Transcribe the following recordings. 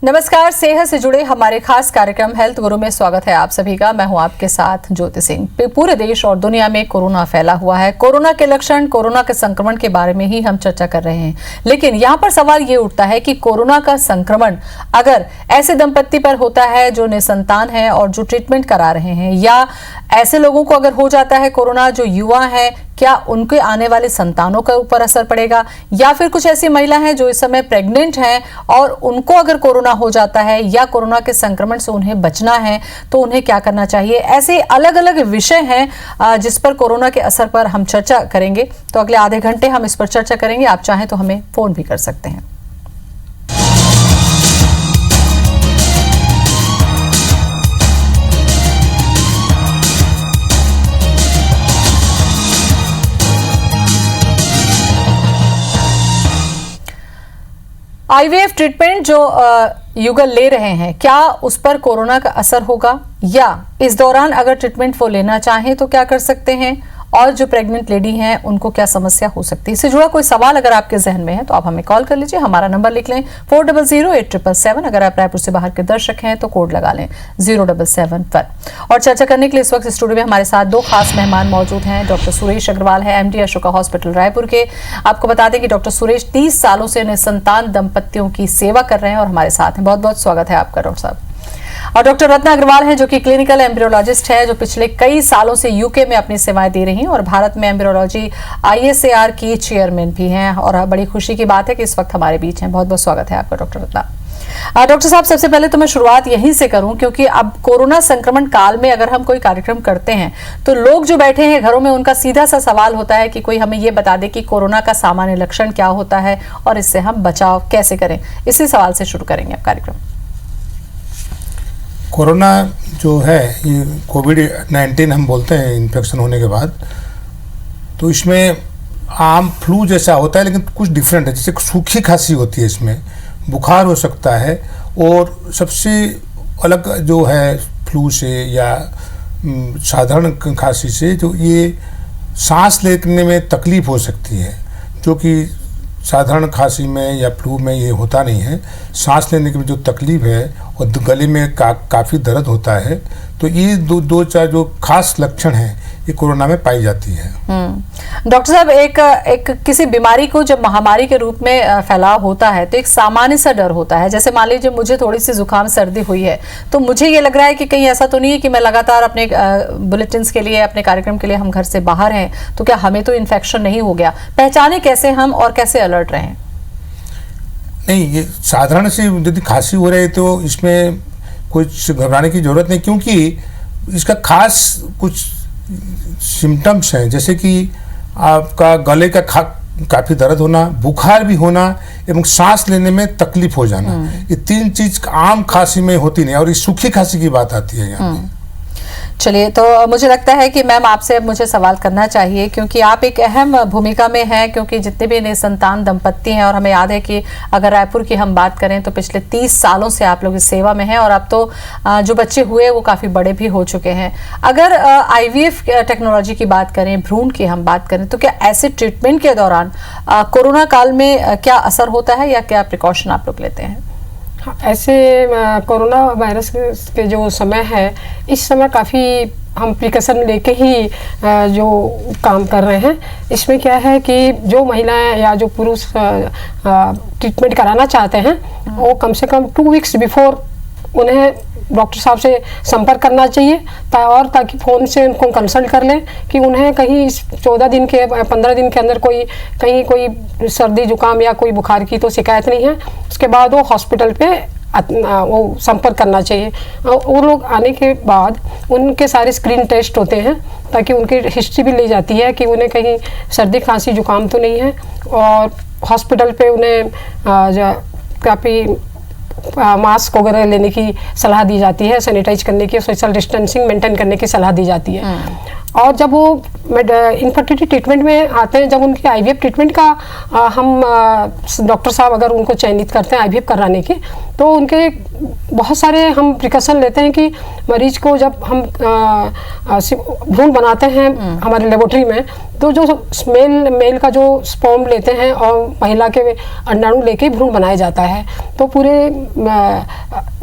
नमस्कार, सेहत से जुड़े हमारे खास कार्यक्रम हेल्थ गुरु में स्वागत है आप सभी का। मैं हूं आपके साथ ज्योति सिंह। पूरे देश और दुनिया में कोरोना फैला हुआ है। कोरोना के लक्षण, कोरोना के संक्रमण के बारे में ही हम चर्चा कर रहे हैं, लेकिन यहाँ पर सवाल ये उठता है कि कोरोना का संक्रमण अगर ऐसे दंपत्ति पर होता है जो निसंतान है और जो ट्रीटमेंट करा रहे हैं, या ऐसे लोगों को अगर हो जाता है कोरोना जो युवा है, क्या उनके आने वाले संतानों के ऊपर असर पड़ेगा? या फिर कुछ ऐसी महिला हैं जो इस समय प्रेग्नेंट हैं और उनको अगर कोरोना हो जाता है या कोरोना के संक्रमण से उन्हें बचना है तो उन्हें क्या करना चाहिए? ऐसे अलग अलग विषय हैं जिस पर कोरोना के असर पर हम चर्चा करेंगे। तो अगले आधे घंटे हम इस पर चर्चा करेंगे। आप चाहें तो हमें फोन भी कर सकते हैं। आईवीएफ ट्रीटमेंट जो युगल ले रहे हैं, क्या उस पर कोरोना का असर होगा, या इस दौरान अगर ट्रीटमेंट वो लेना चाहें तो क्या कर सकते हैं, और जो प्रेग्नेंट लेडी हैं उनको क्या समस्या हो सकती है? इससे जुड़ा कोई सवाल अगर आपके जहन में है तो आप हमें कॉल कर लीजिए। हमारा नंबर लिख लें 400877। अगर आप रायपुर से बाहर के दर्शक हैं तो कोड लगा लें 077 पर। और चर्चा करने के लिए इस वक्त स्टूडियो में हमारे साथ दो खास मेहमान मौजूद हैं। डॉक्टर सुरेश अग्रवाल है, एमडी अशोका हॉस्पिटल रायपुर के। आपको बता दें कि डॉक्टर सुरेश 30 सालों से निसंतान दंपत्तियों की सेवा कर रहे हैं और हमारे साथ हैं। बहुत बहुत स्वागत है आपका डॉक्टर साहब। और डॉक्टर रत्ना अग्रवाल हैं जो कि क्लिनिकल एम्ब्रियोलॉजिस्ट है, जो पिछले कई सालों से यूके में अपनी सेवाएं दे रही हैं और भारत में एम्ब्रियोलॉजी ISAR की चेयरमैन भी हैं। और बड़ी खुशी की बात है कि इस वक्त हमारे बीच हैं। बहुत बहुत स्वागत है आपका डॉक्टर रत्ना। डॉक्टर साहब, सबसे पहले तो मैं शुरुआत यहीं से करूं, क्योंकि अब कोरोना संक्रमण काल में अगर हम कोई कार्यक्रम करते हैं तो लोग जो बैठे हैं घरों में, उनका सीधा सा सवाल होता है कि कोई हमें ये बता दे कि कोरोना का सामान्य लक्षण क्या होता है और इससे हम बचाव कैसे करें। इसी सवाल से शुरू करेंगे अब कार्यक्रम। कोरोना जो है, ये कोविड-19 हम बोलते हैं इन्फेक्शन होने के बाद, तो इसमें आम फ्लू जैसा होता है लेकिन कुछ डिफरेंट है। जैसे सूखी खांसी होती है, इसमें बुखार हो सकता है, और सबसे अलग जो है फ्लू से या साधारण खांसी से, जो ये सांस लेने में तकलीफ हो सकती है, जो कि साधारण खांसी में या फ्लू में ये होता नहीं है। सांस लेने की जो तकलीफ है और गले में काफ़ी दर्द होता है, तो ये दो चार जो खास लक्षण हैं ये कोरोना में पाई जाती है। डॉक्टर साहब, एक किसी बीमारी को जब महामारी के रूप में फैलाव होता है तो एक सामान्य सा डर होता है। जैसे मान लीजिए मुझे थोड़ी सी जुकाम सर्दी हुई है तो मुझे ये लग रहा है कि कहीं ऐसा तो नहीं है कि मैं लगातार अपने बुलेटिन्स के लिए, अपने कार्यक्रम के लिए हम घर से बाहर हैं, तो क्या हमें तो इन्फेक्शन नहीं हो गया? पहचाने कैसे हम और कैसे अलर्ट रहें? नहीं, ये साधारण सी यदि खांसी हो रही है तो इसमें कुछ घबराने की ज़रूरत नहीं, क्योंकि इसका खास कुछ सिम्टम्स हैं, जैसे कि आपका गले का काफ़ी दर्द होना, बुखार भी होना एवं सांस लेने में तकलीफ हो जाना। ये तीन चीज़ आम खांसी में होती नहीं, और ये सूखी खांसी की बात आती है यहाँ पे। चलिए, तो मुझे लगता है कि मैम आपसे अब मुझे सवाल करना चाहिए, क्योंकि आप एक अहम भूमिका में हैं, क्योंकि जितने भी निसंतान दंपत्ति हैं, और हमें याद है कि अगर रायपुर की हम बात करें तो पिछले 30 सालों से आप लोग इस सेवा में हैं, और अब तो जो बच्चे हुए वो काफ़ी बड़े भी हो चुके हैं। अगर IVF टेक्नोलॉजी की बात करें, भ्रूण की हम बात करें, तो क्या ऐसे ट्रीटमेंट के दौरान कोरोना काल में क्या असर होता है या क्या प्रिकॉशन आप लोग लेते हैं? ऐसे कोरोना वायरस के जो समय है, इस समय काफ़ी हम प्रिकॉशन लेके ही जो काम कर रहे हैं। इसमें क्या है कि जो महिलाएं या जो पुरुष ट्रीटमेंट कराना चाहते हैं, वो कम से कम 2 वीक्स बिफोर उन्हें डॉक्टर साहब से संपर्क करना चाहिए, और ताकि फ़ोन से उनको कंसल्ट कर लें कि उन्हें कहीं 14 दिन के 15 दिन के अंदर कहीं कोई सर्दी जुकाम या कोई बुखार की तो शिकायत नहीं है। उसके बाद वो हॉस्पिटल पे वो संपर्क करना चाहिए। वो लोग आने के बाद उनके सारे स्क्रीन टेस्ट होते हैं, ताकि उनकी हिस्ट्री भी ली जाती है कि उन्हें कहीं सर्दी खांसी जुकाम तो नहीं है, और हॉस्पिटल पे उन्हें काफ़ी मास्क वगैरह लेने की सलाह दी जाती है, सैनिटाइज करने की, सोशल डिस्टेंसिंग मेंटेन करने की सलाह दी जाती है। और जब वो इनफर्टिलिटी ट्रीटमेंट में आते हैं, जब उनकी IVF ट्रीटमेंट का हम डॉक्टर साहब अगर उनको चयनित करते हैं IVF कराने की, तो उनके बहुत सारे हम प्रिकॉशन लेते हैं कि मरीज को जब हम भ्रूण बनाते हैं हमारे लेबोरेटरी में, तो जो मेल का जो स्पर्म लेते हैं और महिला के अंडाणु लेके भ्रूण बनाया जाता है, तो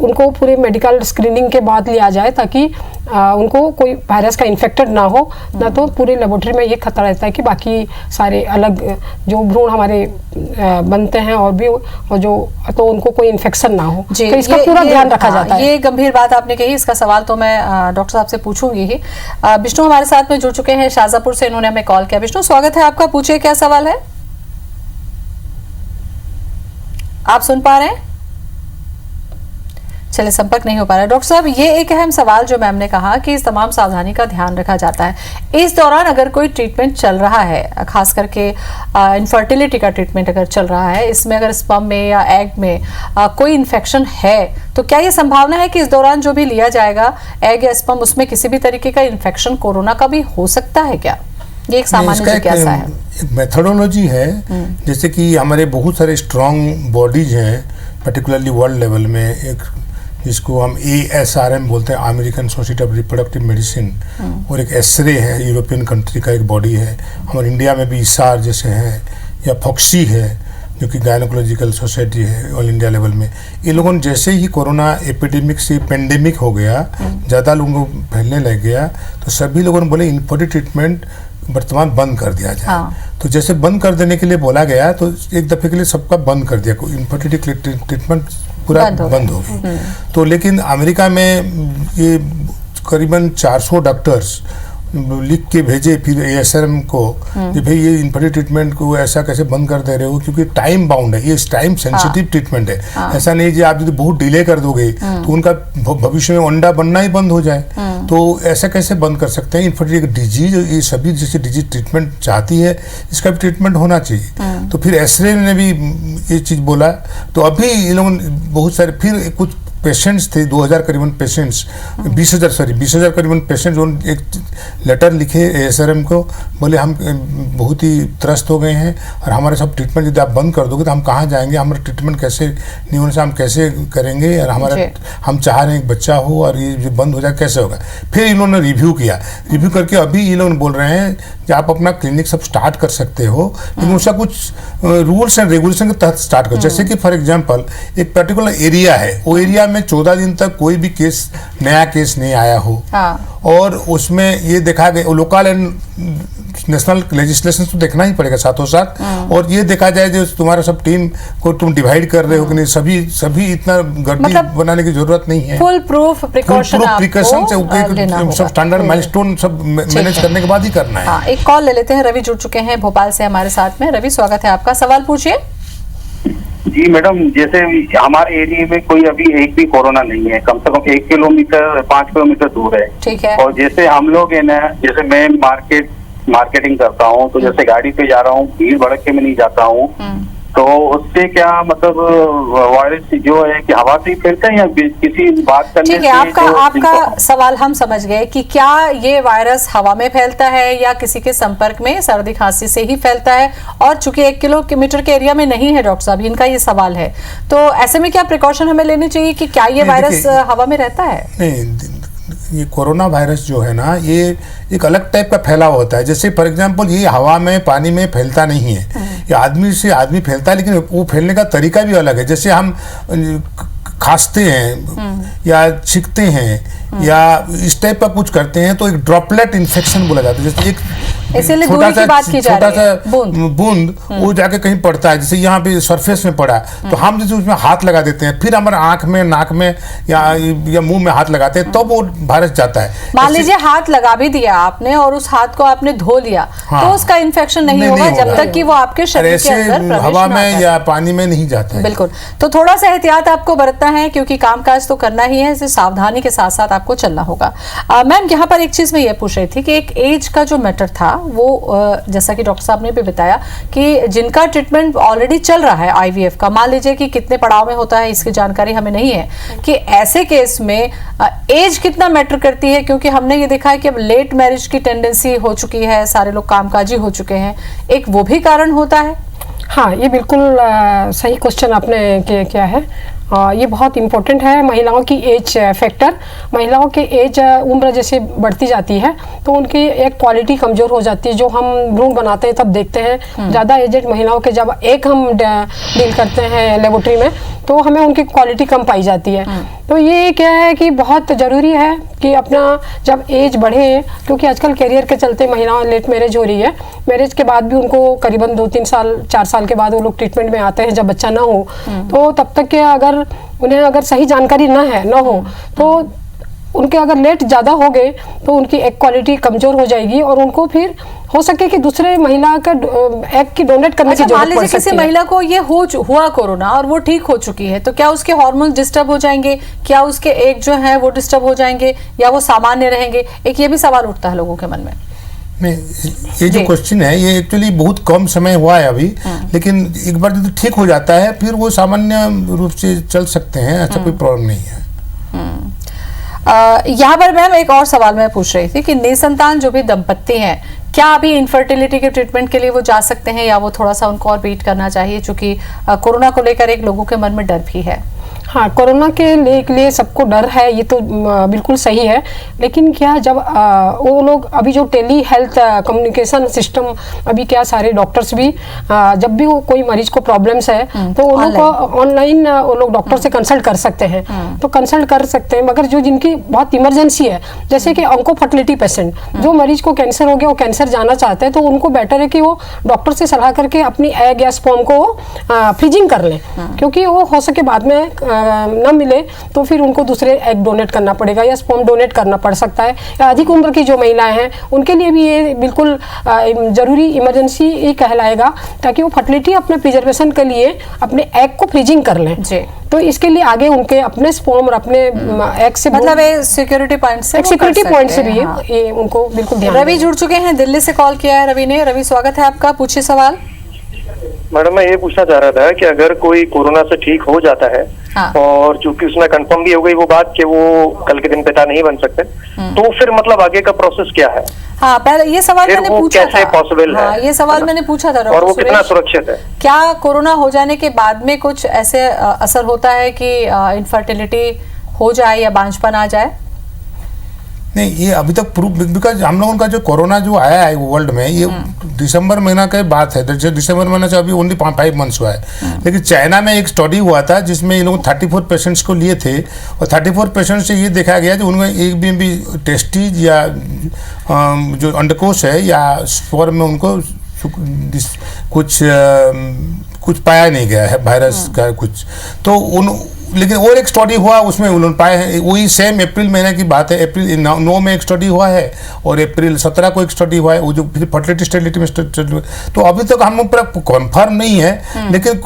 उनको पूरे मेडिकल स्क्रीनिंग के बाद लिया जाए ताकि उनको कोई वायरस का इन्फेक्टेड ना हो, ना तो पूरे लेबोरेटरी में ये खतरा रहता है कि बाकी सारे अलग जो भ्रूण हमारे बनते हैं और जो तो उनको कोई इन्फेक्शन ना हो, तो इसका पूरा ध्यान रखा जाता है। ये गंभीर बात आपने कही, इसका सवाल तो मैं डॉक्टर साहब से पूछूंगी ही। विष्णु हमारे साथ में जुड़ चुके हैं शाहजहांपुर से, इन्होंने हमें कॉल किया। विष्णु, स्वागत है आपका, पूछिए क्या सवाल है। आप सुन पा रहे हैं? चलिए, संपर्क नहीं हो पा रहा है। डॉक्टर साहब, ये एक अहम सवाल जो मैम ने कहा कि इस तमाम सावधानी का ध्यान रखा जाता है। इस दौरान अगर कोई ट्रीटमेंट चल रहा है, खास करके इनफर्टिलिटी का ट्रीटमेंट अगर चल रहा है, इसमें अगर स्पर्म में या एग में कोई इन्फेक्शन है, तो क्या ये संभावना है कि इस दौरान जो भी लिया जाएगा एग या स्पर्म, उसमें किसी भी तरीके का इन्फेक्शन कोरोना का भी हो सकता है क्या? ये एक सामान्य जिज्ञासा है। एक मेथोडोलॉजी है, जैसे कि हमारे बहुत सारे स्ट्रॉन्ग बॉडीज हैं, पर्टिकुलरली वर्ल्ड लेवल में, एक जिसको हम ASRM बोलते हैं, American society of reproductive medicine, और एक एसरे है, यूरोपियन कंट्री का एक बॉडी है। हमारे इंडिया में भी ISAR जैसे है, या फॉक्सी है जो कि गायनोकोलॉजिकल सोसाइटी है ऑल इंडिया लेवल में। ये लोगों ने जैसे ही कोरोना एपिडेमिक से पेंडेमिक हो गया, ज़्यादा लोगों को फैलने लग गया, तो सभी लोगों ने बोले इनफर्टिलिटी ट्रीटमेंट वर्तमान बंद कर दिया जाए। तो जैसे बंद कर देने के लिए बोला गया, तो एक दफे के लिए सबका बंद कर दिया, इनफर्टिलिटी ट्रीटमेंट पूरा बंद हो गई। तो लेकिन अमेरिका में ये करीबन 400 डॉक्टर्स लिख के भेजे फिर ASRM को कि भाई ये इनफर्टिलिटी ट्रीटमेंट को ऐसा कैसे बंद कर दे रहे हो, क्योंकि टाइम बाउंड है, ये टाइम सेंसिटिव ट्रीटमेंट है। ऐसा नहीं कि आप यदि बहुत डिले कर दोगे तो उनका भविष्य में अंडा बनना ही बंद हो जाए। तो ऐसा कैसे बंद कर सकते हैं? इनफर्टिलिटी डिजीज, ये सभी जैसे डिजीज ट्रीटमेंट चाहती है, इसका भी ट्रीटमेंट होना चाहिए। तो फिर एसरे ने भी ये चीज़ बोला, तो अभी ये लोगों बहुत सारे फिर कुछ पेशेंट्स थे, 2000 करीबन पेशेंट्स, 20,000 करीबन पेशेंट्स, एक लेटर लिखे ASRM को, बोले हम बहुत ही त्रस्त हो गए हैं और हमारे सब ट्रीटमेंट यदि आप बंद कर दोगे तो हम कहाँ जाएंगे, हमारा ट्रीटमेंट कैसे नहीं होने से हम कैसे करेंगे, और हम चाह रहे हैं एक बच्चा हो और ये जो बंद हो जाए कैसे होगा। फिर इन्होंने रिव्यू किया, रिव्यू करके अभी ये लोग बोल रहे हैं कि आप अपना क्लिनिक सब स्टार्ट कर सकते हो, लेकिन उसका कुछ रूल्स एंड रेगुलेशन के तहत स्टार्ट करो। जैसे कि फॉर एग्जाम्पल एक पर्टिकुलर एरिया है, वो एरिया में 14 दिन तक कोई भी नया केस नहीं आया हो, और उसमें ये देखा गया, लोकल एंड नेशनल लेजिस्लेशन तो देखना ही पड़ेगा साथों साथ, और ये देखा जाए जो तुम्हारा सब टीम को तुम डिवाइड कर रहे हो कि नहीं, सभी इतना गर्दी मतलब बनाने की जरूरत नहीं है। फुल प्रूफ प्रिकॉशन से सब स्टैंडर्ड माइलस्टोन सब मैनेज करने के बाद ही करना है। एक कॉल ले लेते हैं, रवि जुड़ चुके हैं भोपाल से हमारे साथ में। रवि, स्वागत है आपका, सवाल पूछिए। जी मैडम, जैसे हमारे एरिया में कोई अभी एक भी कोरोना नहीं है, कम से कम 1 किलोमीटर 5 किलोमीटर दूर है। ठीक है। और जैसे हम लोग है ना, जैसे मैं मार्केटिंग करता हूँ, तो जैसे गाड़ी पे जा रहा हूँ, भीड़ भड़के में नहीं जाता हूँ, तो उससे क्या मतलब वायरस जो है कि हवा से ही फैलता है या किसी बात करने से? ठीक है, आपका सवाल हम समझ गए कि क्या ये वायरस हवा में फैलता है या किसी के संपर्क में सर्दी खांसी से ही फैलता है, और चूंकि 1 किलोमीटर के एरिया में नहीं है डॉक्टर साहब, इनका ये सवाल है, तो ऐसे में क्या प्रिकॉशन हमें लेनी चाहिए कि क्या ये वायरस हवा में रहता है? नहीं, ये कोरोना वायरस जो है ना, ये एक अलग टाइप का फैलाव होता है। जैसे फॉर एग्जांपल ये हवा में पानी में फैलता नहीं है, ये आदमी से आदमी फैलता है, लेकिन वो फैलने का तरीका भी अलग है। जैसे हम खांसते हैं या छींकते हैं या इस टाइप का कुछ करते हैं, तो एक ड्रॉपलेट इन्फेक्शन बोला जाता है। जैसे एक छोटा सा बूंद वो जाके कहीं पड़ता है, जैसे यहाँ पे सरफेस में पड़ा, तो हम जैसे उसमें हाथ लगा देते हैं, फिर हमारे आंख में, नाक में या मुंह में हाथ लगाते हैं, तो वो वायरस जाता है। मान लीजिए हाथ लगा भी दिया आपने और उस हाथ को आपने धो लिया, तो उसका इन्फेक्शन नहीं होगा जब तक कि वो आपके शरीर के अंदर हवा में या पानी में नहीं जाता है। बिल्कुल, तो थोड़ा सा एहतियात आपको बरतना है, क्योंकि कामकाज तो करना ही है, सावधानी के साथ साथ आपको चलना होगा। मैम, यहाँ पर एक चीज मैं ये पूछ रही थी कि एक एज का जो मैटर था, वो जैसा कि डॉक्टर साहब ने भी बताया कि जिनका ट्रीटमेंट ऑलरेडी चल रहा है IVF का, मान लीजिए कि कितने पड़ाव में होता है इसकी जानकारी हमें नहीं है, कि ऐसे केस में एज कितना मैटर करती है, क्योंकि हमने ये देखा है कि अब लेट मैरिज की टेंडेंसी हो चुकी है, सारे लोग कामकाजी हो चुके हैं, एक वो भी कारण होता है? हाँ, ये बिल्कुल सही क्वेश्चन आपने किया है। ये बहुत इम्पोर्टेंट है। महिलाओं की एज फैक्टर, महिलाओं की एज उम्र जैसे बढ़ती जाती है तो उनकी एक क्वालिटी कमज़ोर हो जाती है। जो हम भ्रूण बनाते हैं तब देखते हैं ज़्यादा एजेड महिलाओं के जब एक हम डील करते हैं लेबोरेटरी में तो हमें उनकी क्वालिटी कम पाई जाती है। तो ये क्या है कि बहुत ज़रूरी है कि अपना जब एज बढ़े, क्योंकि आजकल करियर के चलते महिलाएं लेट मैरिज हो रही है, मैरिज के बाद भी उनको करीबन 2-3 साल 4 साल के बाद वो लोग ट्रीटमेंट में आते हैं जब बच्चा ना हो। तो तब तक के अगर उन्हें अगर सही जानकारी ना हो तो उनके अगर लेट ज़्यादा हो गए तो उनकी एग क्वालिटी कमज़ोर हो जाएगी और उनको फिर हो सके कि दूसरे महिला का एग की डोनेट करने की जरूरत पड़ सकती है। किसी महिला को ये हुआ कोरोना और वो ठीक हो चुकी है तो क्या उसके हार्मोन्स डिस्टर्ब हो जाएंगे, क्या उसके एग जो है वो डिस्टर्ब हो जाएंगे या वो सामान्य रहेंगे? एक ये भी सवाल उठता है लोगों के मन में। नहीं, ये जो क्वेश्चन है ये एक्चुअली बहुत कम समय हुआ है अभी, लेकिन एक बार जब ठीक हो जाता है फिर वो सामान्य रूप से चल सकते हैं, ऐसा कोई प्रॉब्लम नहीं है। यहाँ पर मैम एक और सवाल मैं पूछ रही थी कि निसंतान जो भी दंपत्ति हैं क्या अभी इनफर्टिलिटी के ट्रीटमेंट के लिए वो जा सकते हैं या वो थोड़ा सा उनको और वेट करना चाहिए, चूंकि कोरोना को लेकर एक लोगों के मन में डर भी है? हाँ, कोरोना के लिए सबको डर है, ये तो बिल्कुल सही है। लेकिन क्या जब वो लोग अभी जो टेली हेल्थ कम्युनिकेशन सिस्टम अभी क्या सारे डॉक्टर्स भी जब भी वो कोई मरीज को प्रॉब्लम्स है तो उन लोग को ऑनलाइन वो लोग डॉक्टर से कंसल्ट कर सकते हैं। तो कंसल्ट कर सकते हैं, मगर जो जिनकी बहुत इमरजेंसी है जैसे कि ऑन्को फर्टिलिटी पेशेंट, जो मरीज को कैंसर हो गया, वो कैंसर जाना चाहते हैं, तो उनको बेटर है कि वो डॉक्टर से सलाह करके अपनी एग या स्पर्म को फ्रीजिंग कर लें, क्योंकि वो हो सके बाद में न मिले तो फिर उनको दूसरे एग डोनेट करना पड़ेगा या स्पर्म डोनेट करना पड़ सकता है। या अधिक उम्र की जो महिलाएं हैं उनके लिए भी ये बिल्कुल जरूरी इमरजेंसी ही कहलाएगा, ताकि वो फर्टिलिटी अपने प्रिजर्वेशन के लिए अपने एग को फ्रीजिंग कर लें। तो इसके लिए आगे उनके अपने स्पर्म और अपने एग से मतलब सिक्योरिटी पॉइंट से भी ये उनको बिल्कुल ध्यान। रवि जुड़ चुके हैं, दिल्ली से कॉल किया है रवि ने। रवि स्वागत है आपका, पूछिए सवाल। मैडम मैं ये पूछना चाह रहा था कि अगर कोई कोरोना से ठीक हो जाता है और चूंकि उसमें कंफर्म भी हो गई वो बात कि वो कल के दिन पिता नहीं बन सकते, तो फिर मतलब आगे का प्रोसेस क्या है? हाँ, पहले ये सवाल मैंने पूछा कैसे पॉसिबल है? ये सवाल मैंने पूछा था और वो कितना सुरक्षित है? क्या कोरोना हो जाने के बाद में कुछ ऐसे असर होता है कि इनफर्टिलिटी हो जाए या बांझपन आ जाए? नहीं, ये अभी तक प्रूफ, बिकॉज हम लोगों का जो कोरोना जो आया है वर्ल्ड में ये दिसंबर महीना की बात है। दिसंबर महीना से अभी ओनली 5 मंथ्स हुआ है। लेकिन चाइना में एक स्टडी हुआ था जिसमें इन लोगों 34 पेशेंट्स को लिए थे और 34 पेशेंट्स से ये देखा गया कि उनमें एक भी टेस्टिज या जो अंडकोश है या स्पर्म में उनको कुछ पाया नहीं गया है वायरस का कुछ। तो लेकिन और एक स्टडी हुआ उसमें उन्होंने पाए हैं, वही सेम अप्रैल महीने की बात है। अप्रैल 9 में एक स्टडी हुआ है और अप्रैल 17 को एक स्टडी हुआ है, वो जो फर्टिलिटी स्टेबिलिटी में स्टडी। तो अभी तक हम पूरा कंफर्म नहीं है, लेकिन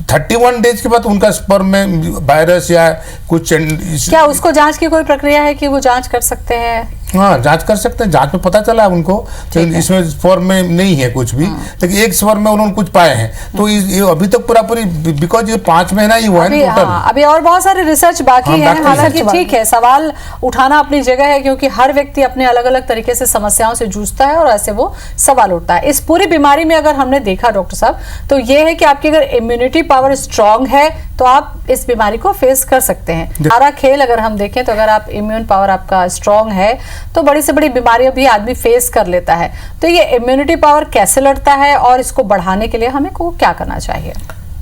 31 डेज के बाद उनका स्पर्म में वायरस या कुछ। क्या उसको जांच की कोई प्रक्रिया है कि वो जांच कर सकते हैं? हाँ, जांच कर सकते हैं, जांच में पता चला उनको इसमें स्पर्म में नहीं है कुछ भी, लेकिन एक स्पर्म में उन्होंने कुछ पाए हैं। तो ये अभी तक पूरी बिकॉज ये 5 महीना ही हुआ है टोटल। अभी और बहुत सारे रिसर्च बाकी है। हालांकि ठीक है, सवाल उठाना अपनी जगह है, क्योंकि हर व्यक्ति अपने अलग अलग तरीके से समस्याओं से जूझता है और ऐसे वो सवाल उठता है। इस पूरी बीमारी में अगर हमने देखा डॉक्टर साहब तो ये है कि आपकी अगर इम्यूनिटी पावर स्ट्रांग है तो आप इस बीमारी को फेस कर सकते हैं। सारा खेल अगर हम देखें तो अगर आप इम्यून पावर आपका स्ट्रांग है तो बड़ी से बड़ी बीमारियां भी आदमी फेस कर लेता है। तो ये इम्यूनिटी पावर कैसे लड़ता है और इसको बढ़ाने के लिए हमें को क्या करना चाहिए?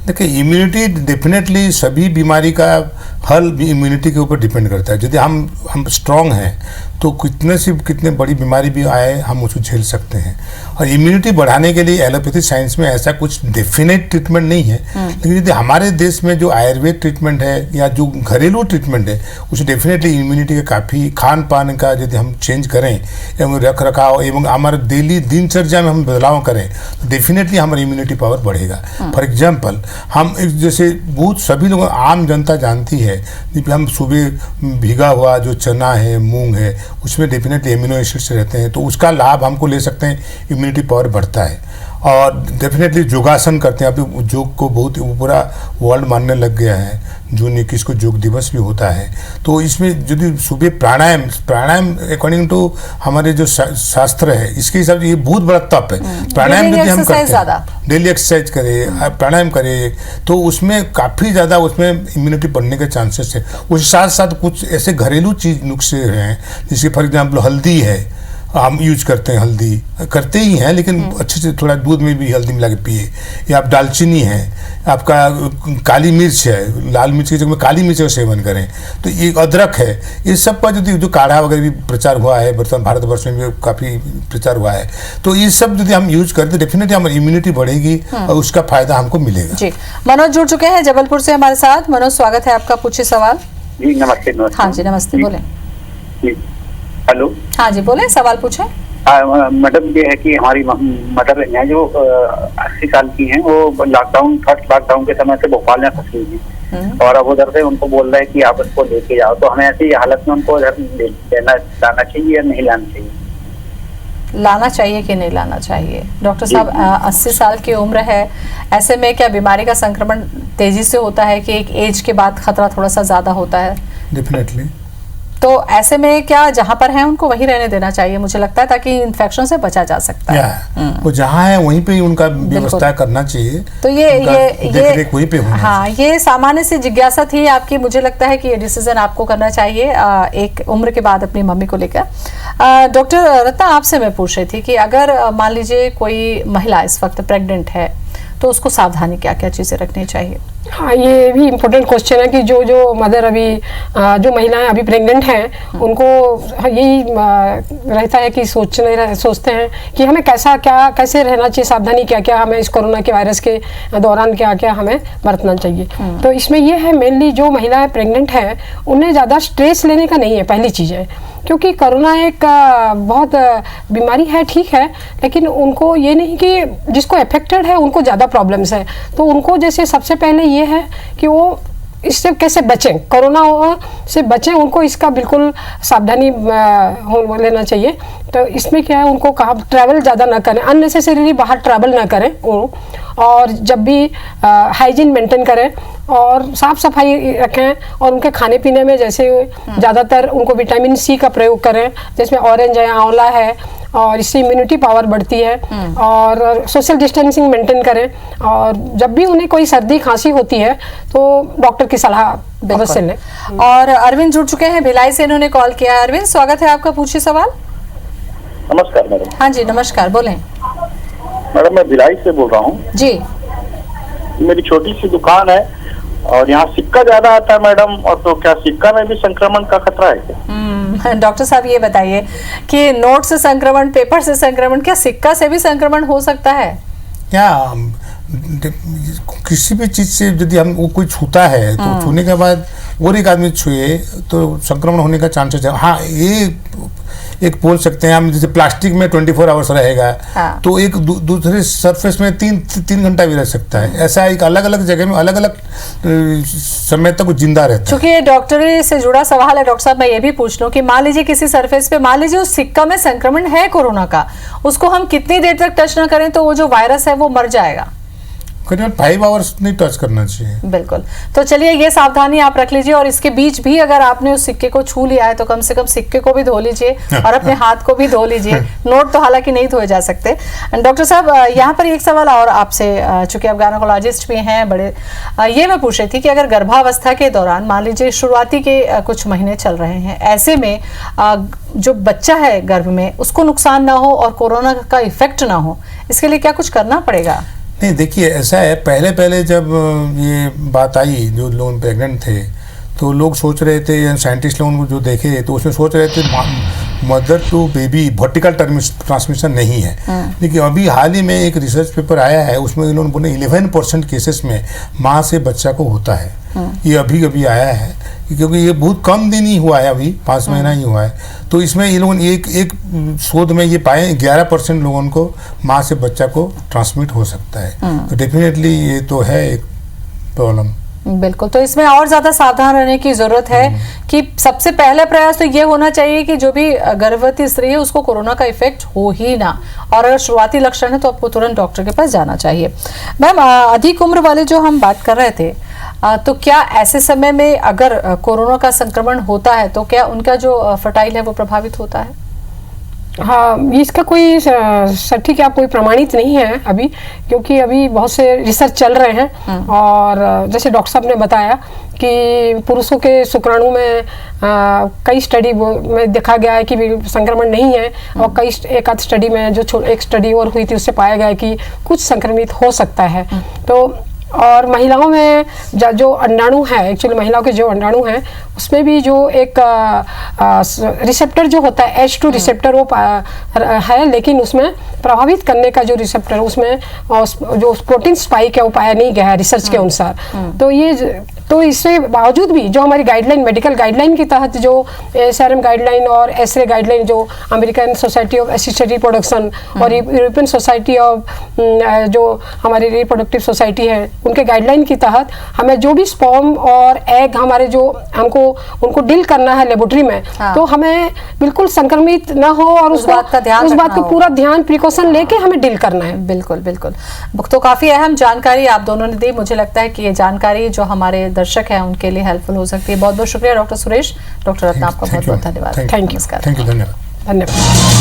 देखिए, इम्यूनिटी डेफिनेटली सभी बीमारी का हल भी इम्यूनिटी के ऊपर डिपेंड करता है। यदि हम स्ट्रांग हैं तो कितने बड़ी बीमारी भी आए हम उसको झेल सकते हैं। और इम्यूनिटी बढ़ाने के लिए एलोपैथी साइंस में ऐसा कुछ डेफिनेट ट्रीटमेंट नहीं है, लेकिन यदि हमारे देश में जो आयुर्वेद ट्रीटमेंट है या जो घरेलू ट्रीटमेंट है उसमें डेफिनेटली इम्यूनिटी का काफ़ी खान पान का यदि हम चेंज करें एवं रख रखाव एवं हमारे डेली दिनचर्या में हम बदलाव करें तो डेफिनेटली हमारी इम्यूनिटी पावर बढ़ेगा। फॉर एग्जाम्पल, हम जैसे बहुत सभी लोग आम जनता जानती है कि हम सुबह भीगा हुआ जो चना है, मूंग है, उसमें डेफिनेटली एमिनो एसिड्स रहते हैं, तो उसका लाभ हमको ले सकते हैं, इम्यूनिटी पावर बढ़ता है। और डेफिनेटली योगासन करते हैं। अभी योग को बहुत पूरा वर्ल्ड मानने लग गया है। जून 21 को योग दिवस भी होता है। तो इसमें यदि सुबह प्राणायाम अकॉर्डिंग टू हमारे जो शास्त्र है इसके हिसाब से ये बहुत बड़ा तप है। प्राणायाम यदि हम करते हैं, डेली एक्सरसाइज करें, प्राणायाम करें, तो उसमें काफ़ी ज़्यादा उसमें इम्यूनिटी बढ़ने के चांसेस है। उसके साथ साथ कुछ ऐसे घरेलू चीज नुस्खे हैं, जैसे फॉर एग्जाम्पल हल्दी है, हम यूज करते हैं, हल्दी करते ही हैं, लेकिन अच्छे से थोड़ा दूध में भी हल्दी मिला के पिए। या आप दालचीनी है, आपका काली मिर्च है, लाल मिर्च की जगह में काली मिर्च का सेवन करें। तो ये अदरक है, ये सब का जो काढ़ा वगैरह भी प्रचार हुआ है, बर्तमान भारतवर्ष में भी काफ़ी प्रचार हुआ है। तो ये सब यदि हम यूज करते डेफिनेटली हमारी इम्यूनिटी बढ़ेगी और उसका फायदा हमको मिलेगा। जी, मनोज जुड़ चुके हैं जबलपुर से हमारे साथ। मनोज, स्वागत है आपका, पूछिए सवाल। जी नमस्ते। हाँ जी, नमस्ते, बोले। हेलो। हाँ जी, बोले, सवाल पूछे। मैडम, ये है कि हमारी मदर हैं जो 80 साल की हैं, वो फर्स्ट लॉकडाउन के समय से भोपाल में फंसी हुई हैं और अब उधर से उनको बोल रहे हैं कि आप उसको लेके जाओ। तो हमें ऐसी हालत में उनको उधर लाना चाहिए या नहीं लाना चाहिए? लाना चाहिए कि नहीं लाना चाहिए? डॉक्टर साहब, 80 साल की उम्र है, ऐसे में क्या बीमारी का संक्रमण तेजी से होता है कि एक एज के बाद खतरा थोड़ा सा ज्यादा होता है? डेफिनेटली। तो ऐसे में क्या जहां पर है उनको वहीं रहने देना चाहिए, मुझे लगता है, ताकि इन्फेक्शन से बचा जा सकता है। वो जहां है वहीं पे ही उनका व्यवस्था करना चाहिए। तो ये वहीं पे होना। हाँ, ये सामान्य सी जिज्ञासा थी आपकी। मुझे लगता है कि ये डिसीजन आपको करना चाहिए एक उम्र के बाद अपनी मम्मी को लेकर। डॉक्टर रत्ना, आपसे मैं पूछ रही थी कि अगर मान लीजिए कोई महिला इस वक्त प्रेग्नेंट है तो उसको सावधानी क्या क्या चीजें रखनी चाहिए? हाँ, ये भी इम्पोर्टेंट क्वेश्चन है कि जो मदर अभी जो महिलाएं अभी प्रेग्नेंट हैं उनको यही रहता है कि सोचते हैं कि हमें कैसे रहना चाहिए, सावधानी क्या क्या हमें इस कोरोना के वायरस के दौरान क्या क्या हमें बरतना चाहिए। तो इसमें ये है मेनली जो महिलाएं प्रेग्नेंट हैं उन्हें ज़्यादा स्ट्रेस लेने का नहीं है, पहली चीज़ है। क्योंकि कोरोना एक बहुत बीमारी है, ठीक है, लेकिन उनको ये नहीं कि जिसको अफेक्टेड है उनको ज़्यादा प्रॉब्लम्स है। तो उनको जैसे सबसे पहले ये है कि वो इससे कैसे बचें, कोरोना से बचें, उनको इसका बिल्कुल सावधानी लेना चाहिए। तो इसमें क्या है, उनको कहा ट्रैवल ज़्यादा ना करें, अननेसेसरीली बाहर ट्रैवल ना करें, और जब भी हाइजीन मेंटेन करें और साफ़ सफाई रखें। और उनके खाने पीने में जैसे ज़्यादातर उनको विटामिन सी का प्रयोग करें, जिसमें ऑरेंज है, आंवला है, और इससे इम्यूनिटी पावर बढ़ती है। और सोशल डिस्टेंसिंग मेंटेन करें। और जब भी उन्हें कोई सर्दी खांसी होती है तो डॉक्टर की सलाह अवश्य लें। और अरविंद जुड़ चुके हैं भिलाई से, इन्होंने कॉल किया है। अरविंद, स्वागत है आपका, पूछिए सवाल। नमस्कार मैडम। हाँ जी, नमस्कार, बोलें। मैडम, मैं भिलाई से बोल रहा हूँ जी। मेरी छोटी सी दुकान है और यहाँ सिक्का ज्यादा आता है मैडम, और तो क्या सिक्का में भी संक्रमण का खतरा है क्या? डॉक्टर साहब, ये बताइए कि नोट से संक्रमण, पेपर से संक्रमण, क्या सिक्का से भी संक्रमण हो सकता है? क्या किसी भी चीज से यदि हम वो कोई छूता है तो छूने के बाद और एक आदमी छुए तो संक्रमण होने का चांसेस है। हाँ, ये एक बोल सकते हैं हम, जैसे प्लास्टिक में 24 आवर्स रहेगा। हाँ। तो एक दूसरे सरफेस में 3 घंटा भी रह सकता है। ऐसा एक अलग अलग जगह में अलग अलग समय तक जिंदा रहता है। चूंकि ये डॉक्टरी से जुड़ा सवाल है डॉक्टर साहब, मैं ये भी पूछ लूं कि मान लीजिए किसी सरफेस पे, मान लीजिए उस सिक्का में संक्रमण है कोरोना का, उसको हम कितनी देर तक टच ना करें तो वो जो वायरस है वो मर जाएगा? करीब 5 आवर्स नहीं टच करना चाहिए। बिल्कुल। तो चलिए, ये सावधानी आप रख लीजिए। और इसके बीच भी अगर आपने उस सिक्के को छू लिया है तो कम से कम सिक्के को भी धो लीजिए और अपने हाथ को भी धो लीजिए। नोट तो हालांकि नहीं धोए जा सकते। डॉक्टर साहब, यहाँ पर एक सवाल और आपसे, चूंकि आप गायनेकोलॉजिस्ट भी हैं बड़े, ये मैं पूछ रही थी कि अगर गर्भावस्था के दौरान, मान लीजिए शुरुआती के कुछ महीने चल रहे हैं, ऐसे में जो बच्चा है गर्भ में उसको नुकसान ना हो और कोरोना का इफेक्ट ना हो, इसके लिए क्या कुछ करना पड़ेगा? नहीं, देखिए ऐसा है, पहले जब ये बात आई, जो लोग प्रेग्नेंट थे तो लोग सोच रहे थे, साइंटिस्ट लोगों को जो देखे तो उसमें सोच रहे थे mother to baby vertical transmission नहीं है। लेकिन अभी हाल ही में एक रिसर्च पेपर आया है, उसमें इन्होंने बोले 11% केसेस में माँ से बच्चा को होता है। ये अभी आया है, क्योंकि ये बहुत कम दिन ही हुआ है, अभी 5 महीना ही हुआ है। तो इसमें ये लोगों ने एक शोध में ये पाए 11% लोगों को माँ से बच्चा को ट्रांसमिट हो सकता है। तो डेफिनेटली ये तो है एक प्रॉब्लम। बिल्कुल, तो इसमें और ज्यादा सावधान रहने की जरूरत है कि सबसे पहला प्रयास तो ये होना चाहिए कि जो भी गर्भवती स्त्री है उसको कोरोना का इफेक्ट हो ही ना, और अगर शुरुआती लक्षण है तो आपको तुरंत डॉक्टर के पास जाना चाहिए। मैम, अधिक उम्र वाले जो हम बात कर रहे थे, तो क्या ऐसे समय में अगर कोरोना का संक्रमण होता है तो क्या उनका जो फर्टाइल है वो प्रभावित होता है? हाँ, इसका कोई सटीक या कोई प्रमाणित नहीं है अभी, क्योंकि अभी बहुत से रिसर्च चल रहे हैं। और जैसे डॉक्टर साहब ने बताया कि पुरुषों के शुक्राणु में कई स्टडी में देखा गया है कि संक्रमण नहीं है, और कई एक आध स्टडी में जो एक स्टडी और हुई थी उससे पाया गया कि कुछ संक्रमित हो सकता है। तो और महिलाओं में जो अंडाणु है, एक्चुअली महिलाओं के जो अंडाणु हैं उसमें भी जो एक रिसेप्टर जो होता है H2 रिसेप्टर वो है, लेकिन उसमें प्रभावित करने का जो रिसेप्टर उसमें जो प्रोटीन स्पाइक है वो पाया नहीं गया है रिसर्च के अनुसार। तो इससे बावजूद भी जो हमारी गाइडलाइन, मेडिकल गाइडलाइन के तहत जो SRM गाइडलाइन और एसरे गाइडलाइन जो American society of assisted reproduction और यूरोपियन सोसाइटी ऑफ जो हमारी रिप्रोडक्टिव सोसाइटी है उनके गाइडलाइन के तहत हमें जो भी स्पर्म और एग हमारे जो हमको उनको डील करना है लेबोरेटरी में, तो हमें बिल्कुल संक्रमित ना हो और उस बात का पूरा ध्यान प्रिकॉशन लेके हमें डील करना है। बिल्कुल बिल्कुल, तो काफी अहम जानकारी आप दोनों ने दी। मुझे लगता है कि ये जानकारी जो हमारे दर्शक हैं उनके लिए हेल्पफुल हो सकती है। बहुत बहुत शुक्रिया डॉक्टर सुरेश। डॉक्टर रत्ना, आपका बहुत बहुत धन्यवाद। थैंक यू, धन्यवाद। धन्यवाद।